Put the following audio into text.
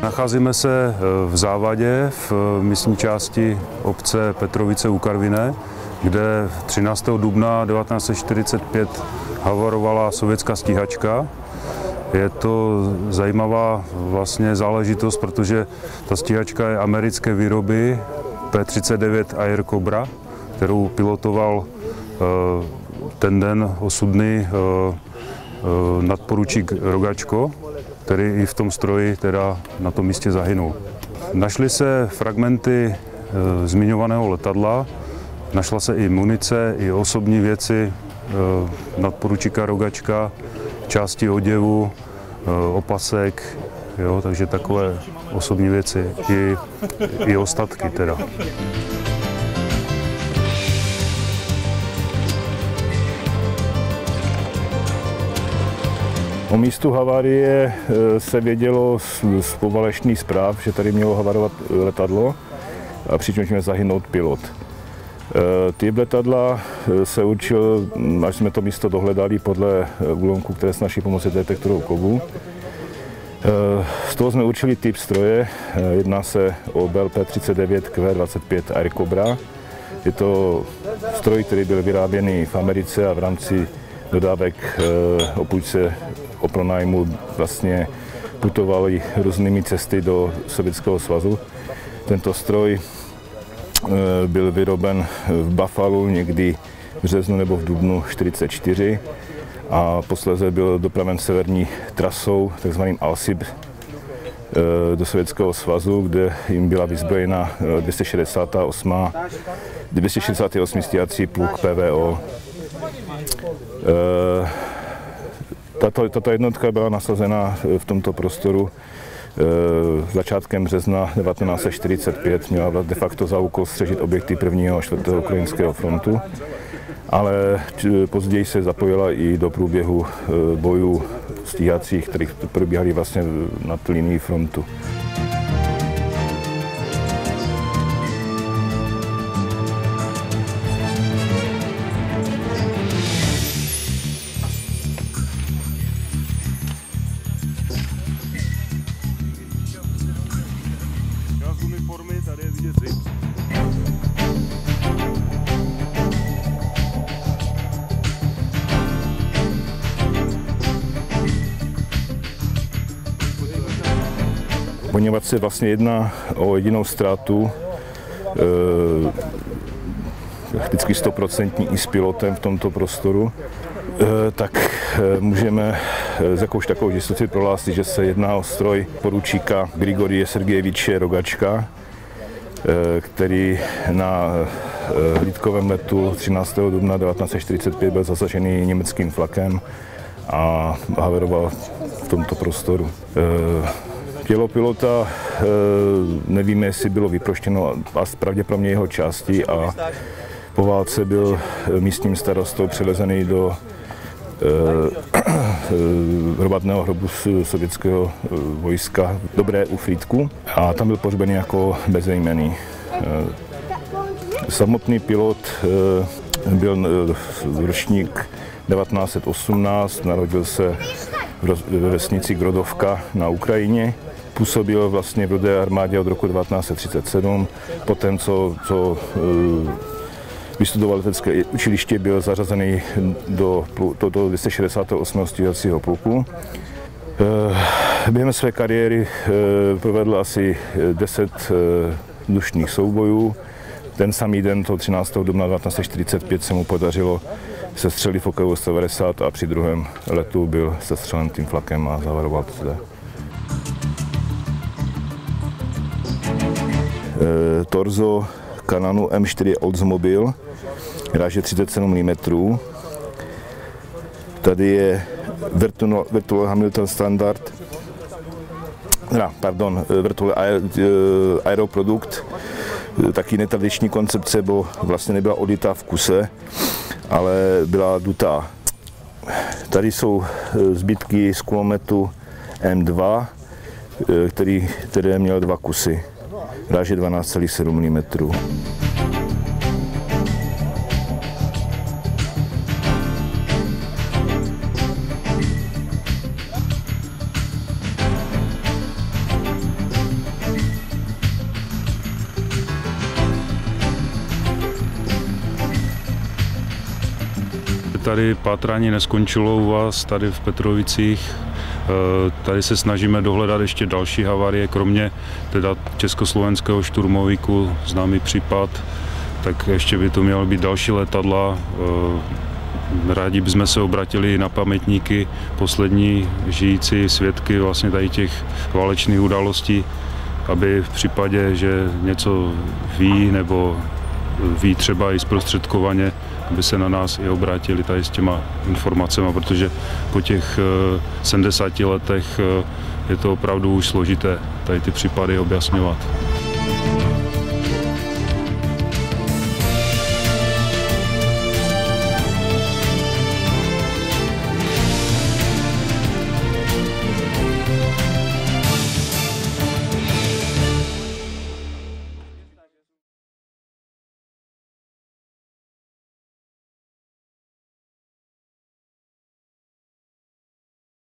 Nacházíme se v Závadě, v místní části obce Petrovice u Karviné, kde 13. dubna 1945 havarovala sovětská stíhačka. Je to zajímavá vlastně záležitost, protože ta stíhačka je americké výroby P-39 Air Cobra, kterou pilotoval ten den osudný nadporučík Rogačko, který i v tom stroji teda na tom místě zahynul. Našly se fragmenty zmiňovaného letadla, našla se i munice, i osobní věci nadporučíka Rogačka, části oděvu, opasek, jo, takže takové osobní věci, i ostatky teda. O místu havárie se vědělo z povalečných zpráv, že tady mělo havarovat letadlo, a přičemž měl zahynout pilot. Typ letadla se určil, až jsme to místo dohledali, podle úlomků, které s naší pomocí detektorů kovu. Z toho jsme určili typ stroje, jedná se o Bell P-39Q-25 Air Cobra. Je to stroj, který byl vyráběný v Americe a v rámci dodávek o půjčce o pronájmu vlastně putovali různými cesty do Sovětského svazu. Tento stroj byl vyroben v Buffalu někdy v březnu nebo v dubnu 1944 a posléze byl dopraven severní trasou, takzvaným Alsib, do Sovětského svazu, kde jim byla vyzbrojena 268. stíhací pluk PVO. Tato jednotka byla nasazena v tomto prostoru začátkem března 1945, měla de facto za úkol střežit objekty 1. a 4. ukrajinského frontu, ale později se zapojila i do průběhu bojů stíhacích, které probíhaly vlastně nad linií frontu. Tady je vidět zips. Poněvadž se vlastně jedná o jedinou ztrátu, prakticky 100% i s pilotem v tomto prostoru, tak můžeme s jakouž takovou jistotou prohlásit, že se jedná o stroj poručíka Grigorie Sergejeviče Rogačka, který na hlídkovém letu 13. dubna 1945 byl zasažený německým flakem a haveroval v tomto prostoru. Tělo pilota nevíme, jestli bylo vyproštěno, a pravděpodobně jeho části, a po válce byl místním starostou přelezený do hromadného hrobu sovětského vojska Dobré u Frýdku a tam byl pohřbený jako bezejmenný. Samotný pilot byl ročník 1918, narodil se ve vesnici Grodovka na Ukrajině. Působil vlastně v Rudé armádě od roku 1937, potom co vystudoval letecké učiliště, byl zařazený do 268. stíhacího pluku. Během své kariéry provedl asi 10 vzdušných soubojů. Ten samý den, toho 13. dubna 1945, se mu podařilo sestřelit Fokkeu 190 a při druhém letu byl sestřelen tím flakem a zavaroval zde. Torzo Canonu M4 Oldsmobile, ráže 37 mm. Tady je Virtual Hamilton Standard, Virtual Aeroprodukt, taky netradiční koncepce, bo vlastně nebyla odlitá v kuse, ale byla dutá. Tady jsou zbytky z kulometu M2, který měl 2 kusy, ráže 12,7 mm. tady pátrání neskončilo u vás, tady v Petrovicích. Tady se snažíme dohledat ještě další havárie, kromě teda československého šturmovíku, známý případ, tak ještě by to mělo být další letadla. Rádi bychom se obratili na pamětníky, poslední žijící svědky vlastně tady těch válečných událostí, aby v případě, že něco ví nebo ví třeba i zprostředkovaně, aby se na nás i obrátili tady s těma informacemi, protože po těch 70 letech je to opravdu už složité tady ty případy objasňovat.